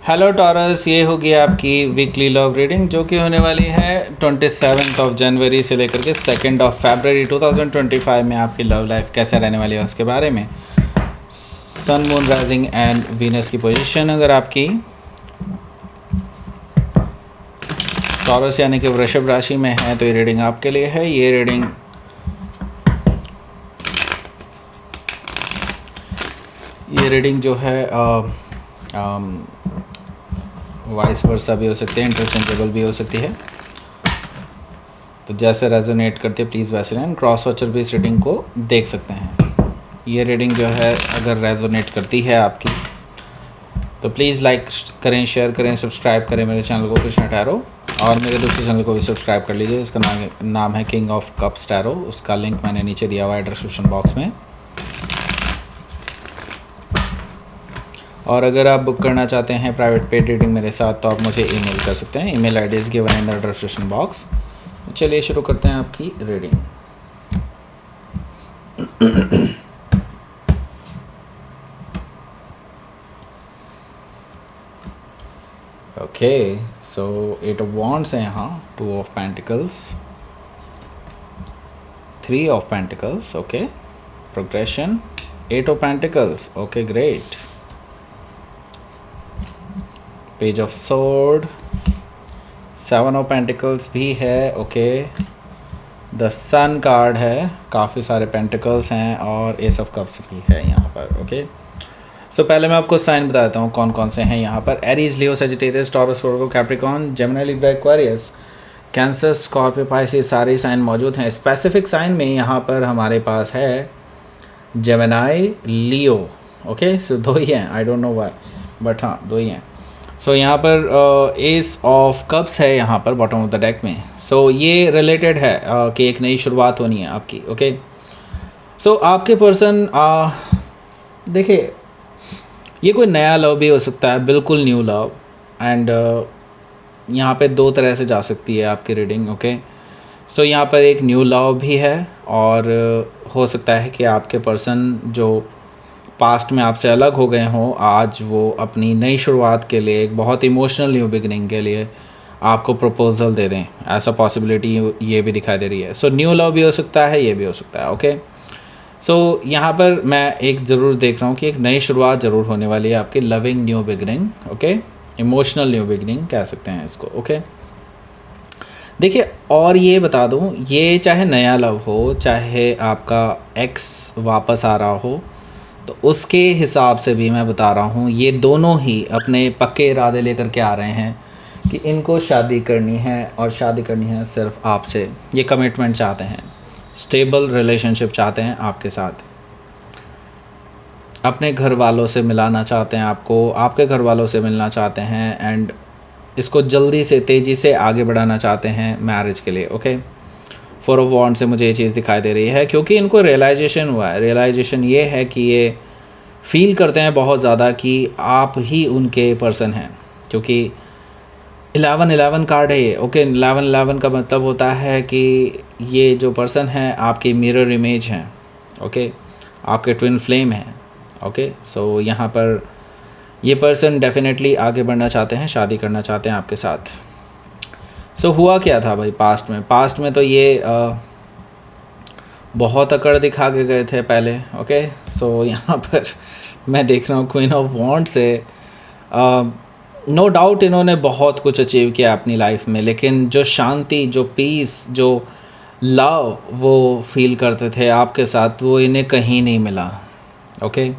Hello taurus, ये होगी आपकी वीकली लव रीडिंग जो कि होने वाली है 27 जनवरी से लेकर के 2 फरवरी 2025 में। आपकी लव लाइफ कैसे रहने वाली है उसके बारे में। सन, मून, राइजिंग एंड वीनस की पोजीशन अगर आपकी टॉरस यानी कि वृषभ राशि में है तो ये रीडिंग आपके लिए है। ये रीडिंग जो है वाइस वर्सा भी हो सकती है, इंटरचेंजेबल भी हो सकती है। तो जैसे रेजोनेट करती है प्लीज़ वैसे रहें। क्रॉस वॉचर भी इस रीडिंग को देख सकते हैं। ये रीडिंग जो है अगर रेजोनेट करती है आपकी तो प्लीज़ लाइक करें, शेयर करें, सब्सक्राइब करें मेरे चैनल को कृष्णा टैरो, और मेरे दूसरे चैनल को भी सब्सक्राइब कर लीजिए। इसका नाम है किंग ऑफ कप्स टैरो। उसका लिंक मैंने नीचे दिया हुआ है डिस्क्रिप्शन बॉक्स में। और अगर आप बुक करना चाहते हैं प्राइवेट पेड रीडिंग मेरे साथ तो आप मुझे ईमेल कर सकते हैं। Email ID is given in the description box. चलिए शुरू करते हैं आपकी reading. Okay, so 8 of wands है यहाँ, 2 of pentacles, 3 of pentacles, okay, progression, 8 of pentacles, okay great, page of sword, 7 of pentacles भी है, ओके, द सन कार्ड है, काफ़ी सारे पेंटिकल्स हैं, और एस ऑफ कप्स भी है यहाँ पर, ओके। सो पहले मैं आपको साइन बता देता हूँ कौन कौन से हैं यहाँ पर। Aries, Leo, Sagittarius, Taurus, Virgo, Capricorn, Gemini, Libra, Aquarius, Cancer, Scorpio, Pisces, सारे साइन मौजूद हैं। स्पेसिफिक साइन में यहाँ पर हमारे पास है जेमिनी, लियो, ओके। सो 2 ही हैं, I don't know why, but हाँ 2 ही हैं। सो यहाँ पर एस ऑफ कप्स है यहाँ पर बॉटम ऑफ द डेक में। सो ये रिलेटेड है कि एक नई शुरुआत होनी है आपकी, ओके। सो आपके पर्सन देखिए, ये कोई नया लव भी हो सकता है, बिल्कुल न्यू लव, एंड यहाँ पे 2 तरह से जा सकती है आपकी रीडिंग, ओके। सो यहाँ पर एक न्यू लव भी है, और हो सकता है कि आपके पर्सन जो पास्ट में आपसे अलग हो गए हों, आज वो अपनी नई शुरुआत के लिए, एक बहुत इमोशनल न्यू बिगनिंग के लिए आपको प्रपोजल दे दें। ऐसा पॉसिबिलिटी ये भी दिखाई दे रही है। सो न्यू लव भी हो सकता है, ये भी हो सकता है, ओके। सो यहाँ पर मैं एक ज़रूर देख रहा हूँ कि एक नई शुरुआत ज़रूर होने वाली है आपकी, loving new beginning, okay, emotional new beginning कह सकते हैं इसको, ओके। देखिए, और ये बता दूँ, ये चाहे नया लव हो, चाहे आपका एक्स वापस आ रहा हो, तो उसके हिसाब से भी मैं बता रहा हूँ ये दोनों ही अपने पक्के इरादे लेकर के आ रहे हैं कि इनको शादी करनी है, और शादी करनी है सिर्फ आपसे। ये कमिटमेंट चाहते हैं, स्टेबल रिलेशनशिप चाहते हैं आपके साथ, अपने घर वालों से मिलाना चाहते हैं आपको, आपके घर वालों से मिलना चाहते हैं, एंड इसको जल्दी से तेज़ी से आगे बढ़ाना चाहते हैं मैरिज के लिए, ओके। 4 ऑफ वॉन्ड से मुझे ये चीज़ दिखाई दे रही है, क्योंकि इनको रियलाइजेशन हुआ है। रियलाइजेशन ये है कि ये फील करते हैं बहुत ज़्यादा कि आप ही उनके पर्सन हैं, क्योंकि 11-11 कार्ड है ये, ओके। 11-11 का मतलब होता है कि ये जो पर्सन है आपकी मिरर इमेज हैं, ओके, आपके ट्विन फ्लेम हैं, ओके। सो यहाँ पर ये पर्सन डेफिनेटली आगे बढ़ना चाहते हैं, शादी करना चाहते हैं आपके साथ। सो हुआ क्या था भाई पास्ट में तो ये बहुत अकड़ दिखा के गए थे पहले, ओके। सो यहाँ पर मैं देख रहा हूँ क्वीन ऑफ वॉन्ड से नो डाउट इन्होंने बहुत कुछ अचीव किया अपनी लाइफ में, लेकिन जो शांति, जो पीस, जो लव वो फील करते थे आपके साथ, वो इन्हें कहीं नहीं मिला, ओके।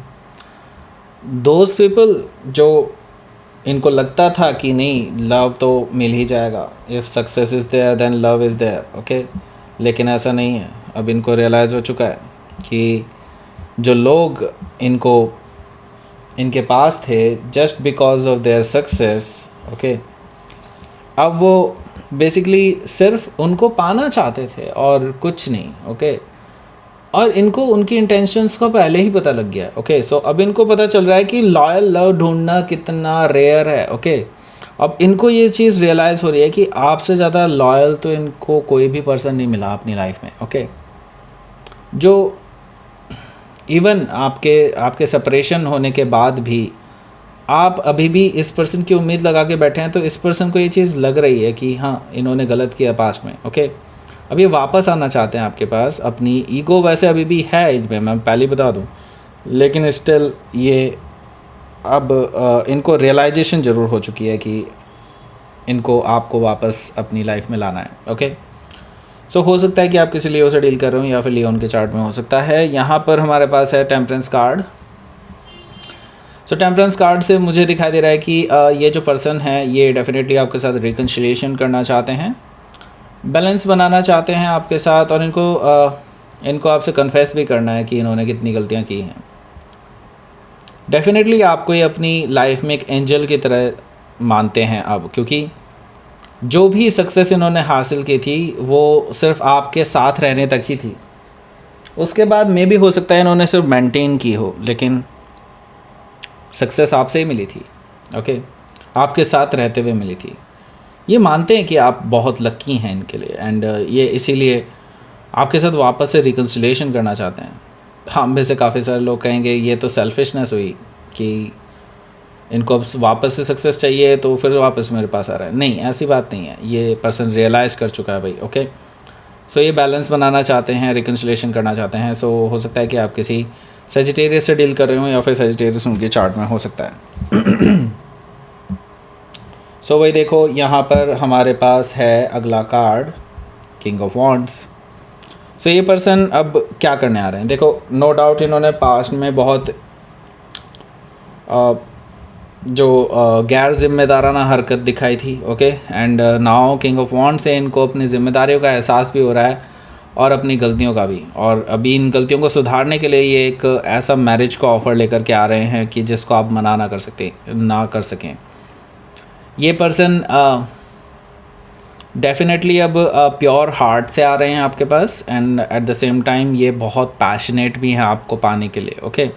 दोज पीपल जो इनको लगता था कि नहीं लव तो मिल ही जाएगा, if success is there then love is there, okay, लेकिन ऐसा नहीं है। अब इनको रियलाइज़ हो चुका है कि जो लोग इनके पास थे just because of their success, okay, अब वो बेसिकली सिर्फ उनको पाना चाहते थे और कुछ नहीं, ओके। और इनको उनकी इंटेंशंस का पहले ही पता लग गया, ओके। सो अब इनको पता चल रहा है कि लॉयल लव ढूंढना कितना रेयर है, ओके। अब इनको ये चीज़ रियलाइज़ हो रही है कि आपसे ज़्यादा लॉयल तो इनको कोई भी पर्सन नहीं मिला अपनी लाइफ में, ओके। जो इवन आपके सेपरेशन होने के बाद भी आप अभी भी इस पर्सन की उम्मीद लगा के बैठे हैं, तो इस पर्सन को ये चीज़ लग रही है कि हाँ इन्होंने गलत किया पास्ट में। ओके, अब ये वापस आना चाहते हैं आपके पास। अपनी ईगो वैसे अभी भी है इनमें, मैं पहले बता दूं, लेकिन स्टिल ये अब इनको रियलाइजेशन ज़रूर हो चुकी है कि इनको आपको वापस अपनी लाइफ में लाना है। ओके, सो हो सकता है कि आप किसी लियो से डील कर रहे हो या फिर लियोन के चार्ट में हो सकता है। यहाँ पर हमारे पास है टेम्परेंस कार्ड। सो टेम्परेंस कार्ड से मुझे दिखाई दे रहा है कि ये जो पर्सन है ये डेफिनेटली आपके साथ रिकन्सिलिएशन करना चाहते हैं, बैलेंस बनाना चाहते हैं आपके साथ, और इनको आपसे कन्फेस भी करना है कि इन्होंने कितनी गलतियाँ की हैं। डेफिनेटली आपको ये अपनी लाइफ में एक एंजल की तरह मानते हैं अब, क्योंकि जो भी सक्सेस इन्होंने हासिल की थी वो सिर्फ आपके साथ रहने तक ही थी। उसके बाद मे भी हो सकता है इन्होंने सिर्फ मेंटेन की हो, लेकिन सक्सेस आपसे ही मिली थी। ओके, आपके साथ रहते हुए मिली थी। ये मानते हैं कि आप बहुत लकी हैं इनके लिए, एंड ये इसीलिए आपके साथ वापस से रिकन्सिलिएशन करना चाहते हैं। हम में से काफ़ी सारे लोग कहेंगे ये तो सेल्फिशनेस हुई कि इनको अब वापस से सक्सेस चाहिए तो फिर वापस मेरे पास आ रहा है। नहीं, ऐसी बात नहीं है। ये पर्सन रियलाइज़ कर चुका है भाई। ओके, सो ये बैलेंस बनाना चाहते हैं, रिकन्सिलिएशन करना चाहते हैं। सो हो सकता है कि आप किसी सेजिटेरियस से डील कर रहे हो या फिर सेजिटेरियस उनके चार्ट में हो सकता है। सो वही देखो, यहाँ पर हमारे पास है अगला कार्ड, किंग ऑफ वॉन्ड्स। सो ये पर्सन अब क्या करने आ रहे हैं? देखो, नो डाउट इन्होंने पास्ट में बहुत गैर जिम्मेदाराना हरकत दिखाई थी। Okay, and now king of wands से इनको अपनी जिम्मेदारियों का एहसास भी हो रहा है और अपनी गलतियों का भी, और अभी इन गलतियों को सुधारने के लिए ये एक ऐसा मैरिज का ऑफ़र लेकर के आ रहे हैं कि जिसको आप मना ना कर सकें। ये पर्सन डेफिनेटली अब प्योर हार्ट से आ रहे हैं आपके पास, and at the same time ये बहुत पैशनेट भी हैं आपको पाने के लिए। ओके,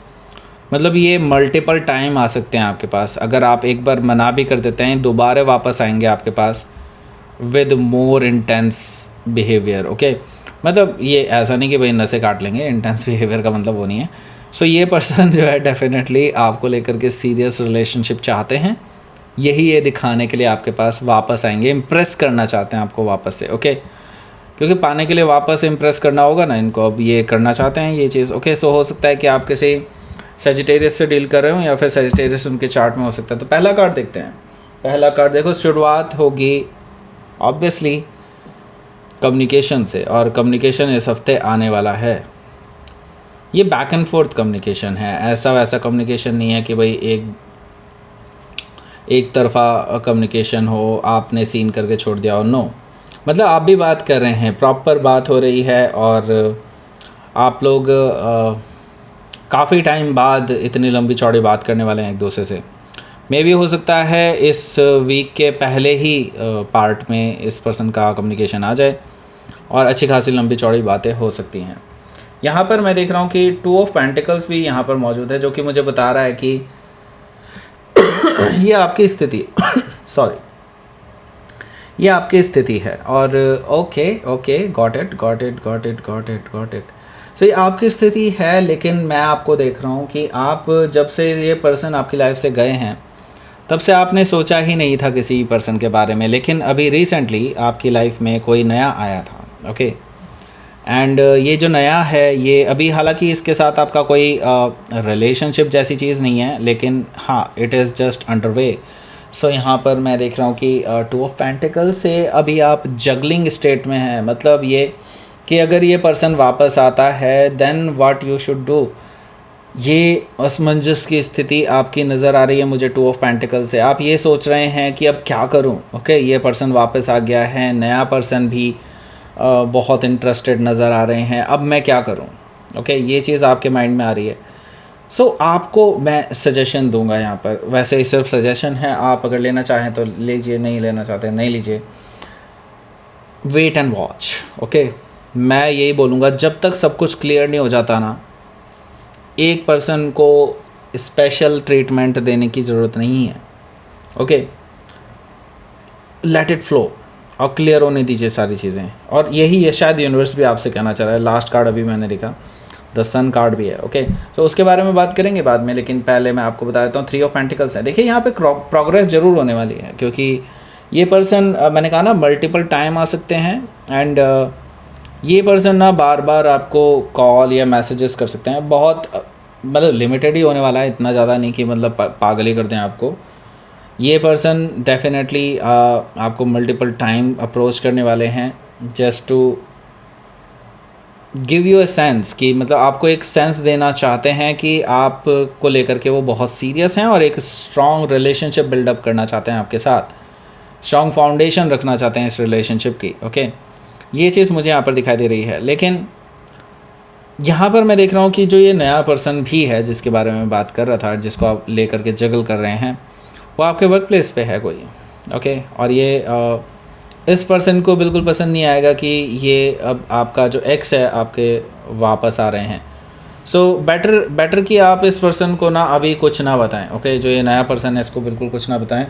मतलब ये मल्टीपल टाइम आ सकते हैं आपके पास। अगर आप एक बार मना भी कर देते हैं, दोबारा वापस आएंगे आपके पास with more intense behaviour. Okay, मतलब ये ऐसा नहीं कि भाई नशे काट लेंगे, इंटेंस बिहेवियर का मतलब वो नहीं है। सो ये पर्सन जो है डेफिनेटली आपको लेकर के सीरियस रिलेशनशिप चाहते हैं। यही ये दिखाने के लिए आपके पास वापस आएंगे, इम्प्रेस करना चाहते हैं आपको वापस से। ओके, क्योंकि पाने के लिए वापस इम्प्रेस करना होगा ना इनको, अब ये करना चाहते हैं ये चीज़। ओके, सो हो सकता है कि आप किसी सेजिटेरियस से डील कर रहे हो या फिर सेजिटेरियस उनके चार्ट में हो सकता है। तो पहला कार्ड देखते हैं। पहला कार्ड देखो, शुरुआत होगी ऑब्वियसली कम्युनिकेशन से, और कम्युनिकेशन इस हफ्ते आने वाला है। ये बैक एंड फोर्थ कम्युनिकेशन है, ऐसा वैसा कम्युनिकेशन नहीं है कि भाई एक तरफा कम्युनिकेशन हो, आपने सीन करके छोड़ दिया हो। नो, मतलब आप भी बात कर रहे हैं, प्रॉपर बात हो रही है, और आप लोग काफ़ी टाइम बाद इतनी लंबी चौड़ी बात करने वाले हैं एक दूसरे से। मे भी हो सकता है इस वीक के पहले ही पार्ट में इस पर्सन का कम्युनिकेशन आ जाए और अच्छी खासी लंबी चौड़ी बातें हो सकती हैं। यहाँ पर मैं देख रहा हूँ कि 2 ऑफ पेंटिकल्स भी यहाँ पर मौजूद है, जो कि मुझे बता रहा है कि ये आपकी स्थिति सॉरी, ये आपकी स्थिति है। और ओके, गॉट इट। सो ये आपकी स्थिति है, लेकिन मैं आपको देख रहा हूँ कि आप जब से ये पर्सन आपकी लाइफ से गए हैं तब से आपने सोचा ही नहीं था किसी पर्सन के बारे में, लेकिन अभी रिसेंटली आपकी लाइफ में कोई नया आया था। ओके, एंड ये जो नया है, ये अभी हालांकि इसके साथ आपका कोई रिलेशनशिप जैसी चीज़ नहीं है, लेकिन हाँ it is just under way. So यहाँ पर मैं देख रहा हूँ कि 2 ऑफ पेंटिकल से अभी आप जगलिंग स्टेट में हैं। मतलब ये कि अगर ये पर्सन वापस आता है then what you should do, ये असमंजस की स्थिति आपकी नज़र आ रही है मुझे 2 ऑफ पेंटिकल से। आप ये सोच रहे हैं कि अब क्या करूं। ओके, ये पर्सन वापस आ गया है, नया पर्सन भी बहुत इंटरेस्टेड नज़र आ रहे हैं, अब मैं क्या करूं। ओके, ये चीज़ आपके माइंड में आ रही है। सो आपको मैं सजेशन दूंगा यहाँ पर, वैसे ही सिर्फ सजेशन है, आप अगर लेना चाहें तो लीजिए, नहीं लेना चाहते नहीं लीजिए। Wait and watch. ओके, मैं यही बोलूँगा, जब तक सब कुछ क्लियर नहीं हो जाता ना, एक पर्सन को स्पेशल ट्रीटमेंट देने की ज़रूरत नहीं है। ओके, लेट इट फ्लो और क्लियर होने दीजिए सारी चीज़ें। और यही है शायद यूनिवर्स भी आपसे कहना चाह रहा है। लास्ट कार्ड अभी मैंने देखा, द सन कार्ड भी है। ओके, तो उसके बारे में बात करेंगे बाद में, लेकिन पहले मैं आपको बता देता हूँ 3 ऑफ पेंटिकल्स है। देखिए यहाँ पे प्रोग्रेस ज़रूर होने वाली है, क्योंकि ये पर्सन मैंने कहा ना मल्टीपल टाइम आ सकते हैं, एंड ये पर्सन ना बार बार आपको कॉल या मैसेजेस कर सकते हैं। बहुत मतलब लिमिटेड ही होने वाला है, इतना ज़्यादा नहीं कि मतलब पागल ही कर दें आपको। ये पर्सन डेफिनेटली आपको मल्टीपल टाइम अप्रोच करने वाले हैं, just to give you a sense कि मतलब आपको एक सेंस देना चाहते हैं कि आप को लेकर के वो बहुत सीरियस हैं और एक स्ट्रॉन्ग रिलेशनशिप बिल्डअप करना चाहते हैं आपके साथ, स्ट्रॉन्ग फाउंडेशन रखना चाहते हैं इस रिलेशनशिप की। ओके, ये चीज़ मुझे यहाँ पर दिखाई दे रही है। लेकिन यहाँ पर मैं देख रहा हूँ कि जो ये नया पर्सन भी है जिसके बारे में बात कर रहा था, जिसको आप लेकर के जगल कर रहे हैं, वो आपके वर्क प्लेस पे है कोई। ओके, और ये इस पर्सन को बिल्कुल पसंद नहीं आएगा कि ये अब आपका जो एक्स है आपके वापस आ रहे हैं। सो बेटर कि आप इस पर्सन को ना अभी कुछ ना बताएं। ओके, जो ये नया पर्सन है इसको बिल्कुल कुछ ना बताएं,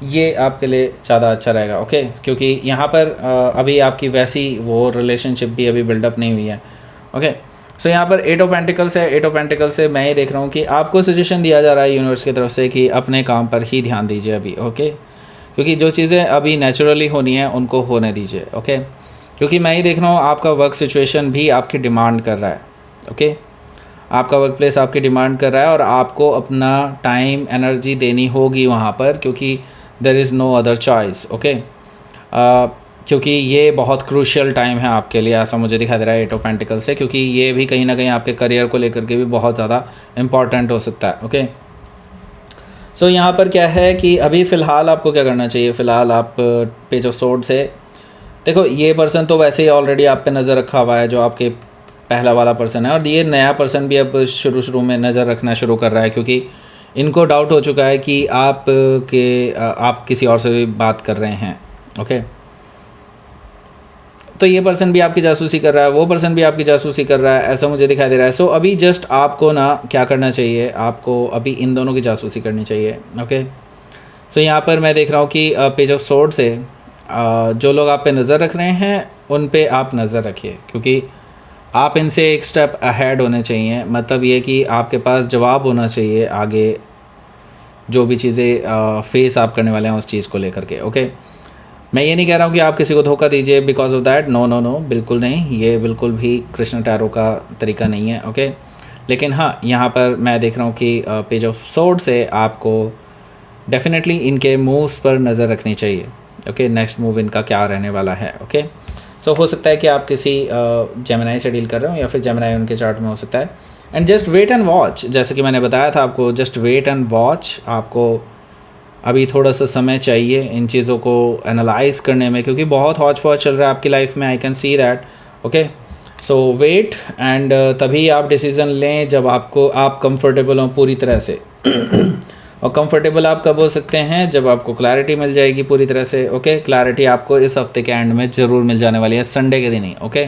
ये आपके लिए ज़्यादा अच्छा रहेगा। ओके, क्योंकि यहाँ पर अभी आपकी वैसी वो रिलेशनशिप भी अभी बिल्डअप नहीं हुई है। ओके, सो यहाँ पर 8 ऑफ पेंटिकल्स है। 8 ऑफ पेंटिकल्स से मैं ये देख रहा हूँ कि आपको सजेशन दिया जा रहा है यूनिवर्स की तरफ से कि अपने काम पर ही ध्यान दीजिए अभी। ओके, क्योंकि जो चीज़ें अभी नेचुरली होनी है उनको होने दीजिए। ओके, क्योंकि मैं ये देख रहा हूँ आपका वर्क सिचुएशन भी आपकी डिमांड कर रहा है। ओके, आपका वर्क प्लेस आपकी डिमांड कर रहा है और आपको अपना टाइम एनर्जी देनी होगी वहाँ पर, क्योंकि there is no other choice. Okay, क्योंकि ये बहुत क्रूशियल टाइम है आपके लिए, ऐसा मुझे दिखाई दे रहा है 8 ऑफ पेंटिकल से, क्योंकि ये भी कहीं ना कहीं आपके करियर को लेकर के भी बहुत ज़्यादा इम्पॉर्टेंट हो सकता है। ओके, सो यहाँ पर क्या है कि अभी फ़िलहाल आपको क्या करना चाहिए। फ़िलहाल आप पेज ऑफ सोर्ड से देखो, ये पर्सन तो वैसे ही ऑलरेडी आप पे नज़र रखा हुआ है, जो आपके पहला वाला पर्सन है, और ये नया पर्सन भी अब शुरू में नज़र रखना शुरू कर रहा है, क्योंकि इनको डाउट हो चुका है कि आप किसी और से भी बात कर रहे हैं। ओके, तो ये पर्सन भी आपकी जासूसी कर रहा है, वो पर्सन भी आपकी जासूसी कर रहा है, ऐसा मुझे दिखाई दे रहा है। सो अभी जस्ट आपको ना क्या करना चाहिए, आपको अभी इन दोनों की जासूसी करनी चाहिए। ओके, सो यहाँ पर मैं देख रहा हूँ कि पेज ऑफ सोर्ड से जो लोग आप पे नज़र रख रहे हैं उन पे आप नज़र रखिए, क्योंकि आप इनसे एक स्टेप अहेड होने चाहिए। मतलब ये कि आपके पास जवाब होना चाहिए आगे जो भी चीज़ें फेस आप करने वाले हैं उस चीज़ को लेकर के। ओके, मैं ये नहीं कह रहा हूँ कि आप किसी को धोखा दीजिए बिकॉज ऑफ दैट, नो, बिल्कुल नहीं, ये बिल्कुल भी कृष्ण टैरो का तरीका नहीं है। ओके, लेकिन हाँ, यहाँ पर मैं देख रहा हूँ कि पेज ऑफ सोर्ड से आपको डेफिनेटली इनके मूव्स पर नज़र रखनी चाहिए। ओके, नेक्स्ट मूव इनका क्या रहने वाला है। ओके, सो हो सकता है कि आप किसी जेमिनाई से डील कर रहे हो, या फिर जेमिनाई उनके चार्ट में हो सकता है। And just wait and watch, जैसे कि मैंने बताया था आपको, जस्ट वेट एंड वॉच। आपको अभी थोड़ा सा समय चाहिए इन चीज़ों को एनालाइज करने में, क्योंकि बहुत हॉच पॉच चल रहा है आपकी लाइफ में, I can see that. Okay, so wait and तभी आप डिसीज़न लें जब आप कंफर्टेबल हों पूरी तरह से। और कंफर्टेबल आप कब हो सकते हैं, जब आपको क्लैरिटी मिल जाएगी पूरी तरह से। ओके, क्लैरिटी आपको इस हफ्ते के एंड में ज़रूर मिल जाने वाली है, संडे के दिन ही। ओके,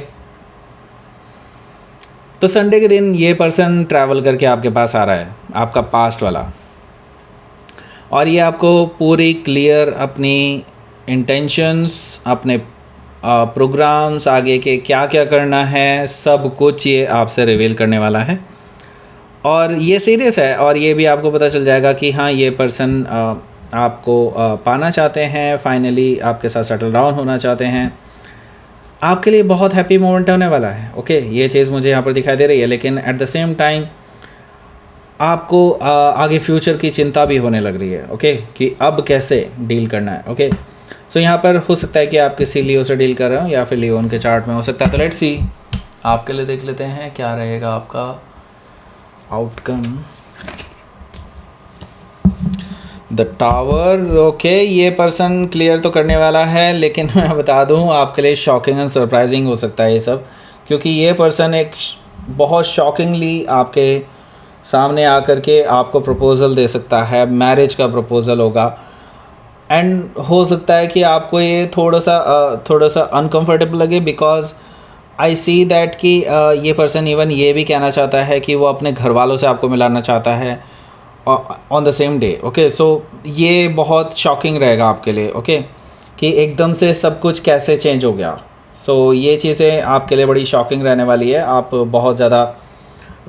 तो संडे के दिन ये पर्सन ट्रैवल करके आपके पास आ रहा है, आपका पास्ट वाला, और ये आपको पूरी क्लियर अपनी इंटेंशंस, अपने प्रोग्राम्स, आगे के क्या क्या करना है, सब कुछ ये आपसे रिवील करने वाला है। और ये सीरियस है, और ये भी आपको पता चल जाएगा कि हाँ, ये पर्सन आपको पाना चाहते हैं, फाइनली आपके साथ सेटल डाउन होना चाहते हैं। आपके लिए बहुत हैप्पी मोमेंट होने वाला है। ओके, ये चीज़ मुझे यहाँ पर दिखाई दे रही है, लेकिन एट द सेम टाइम आपको आगे फ्यूचर की चिंता भी होने लग रही है। ओके, कि अब कैसे डील करना है। ओके, सो यहाँ पर हो सकता है कि आप किसी लियो से डील कर रहे हो, या फिर लियो उनके चार्ट में हो सकता है। तो लेट्स सी, आपके लिए देख लेते हैं क्या रहेगा आपका आउटकम। The tower. ओके, ये पर्सन क्लियर तो करने वाला है, लेकिन मैं बता दूं आपके लिए शॉकिंग एंड सरप्राइजिंग हो सकता है ये सब, क्योंकि ये पर्सन एक बहुत शॉकिंगली आपके सामने आकर के आपको प्रपोज़ल दे सकता है, मैरिज का प्रपोज़ल होगा। एंड हो सकता है कि आपको ये थोड़ा सा अनकंफर्टेबल लगे, बिकॉज आई सी दैट कि ये पर्सन इवन ये भी कहना चाहता है कि वो अपने घर वालों से आपको मिलाना चाहता है on the same day. Okay, so ये बहुत शॉकिंग रहेगा आपके लिए। ओके, कि एकदम से सब कुछ कैसे चेंज हो गया। सो ये चीज़ें आपके लिए बड़ी शॉकिंग रहने वाली है। आप बहुत ज़्यादा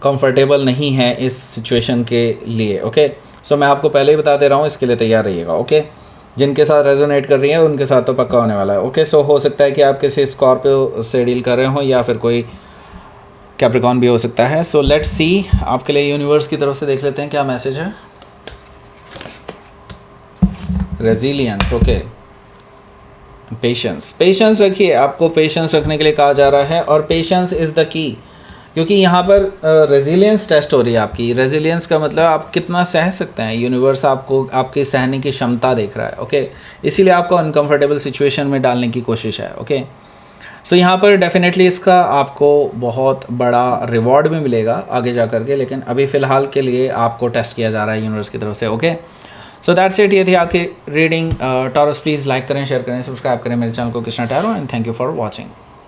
कंफर्टेबल नहीं है इस सिचुएशन के लिए। ओके, सो मैं आपको पहले ही बता दे रहा हूँ, इसके लिए तैयार रहिएगा। ओके, जिनके साथ रेजोनेट कर रही है उनके साथ तो पक्का होने वाला है। ओके, सो हो सकता है कि आप किसी स्कॉर्पियो से डील कर रहे हो या फिर कोई कैप्रिकॉर्न भी हो सकता है। सो लेट्स सी, आपके लिए यूनिवर्स की तरफ से देख लेते हैं क्या मैसेज है। रेजिलियंस, ओके, पेशेंस, पेशेंस रखिए, आपको पेशेंस रखने के लिए कहा जा रहा है और पेशेंस इज़ द की, क्योंकि यहाँ पर रेजिलियंस टेस्ट हो रही है आपकी। रेजिलियंस का मतलब आप कितना सह सकते हैं, यूनिवर्स आपको आपकी सहने की क्षमता देख रहा है। ओके, इसीलिए आपको अनकंफर्टेबल सिचुएशन में डालने की कोशिश है। ओके, सो यहाँ पर डेफिनेटली इसका आपको बहुत बड़ा रिवॉर्ड भी मिलेगा आगे जा करके, लेकिन अभी फ़िलहाल के लिए आपको टेस्ट किया जा रहा है यूनिवर्स की तरफ से। ओके, सो दैट्स इट, ये थी आपकी रीडिंग। टॉरस प्लीज़ लाइक करें, शेयर करें, सब्सक्राइब करें मेरे चैनल को Krishna tarot, and thank you for watching.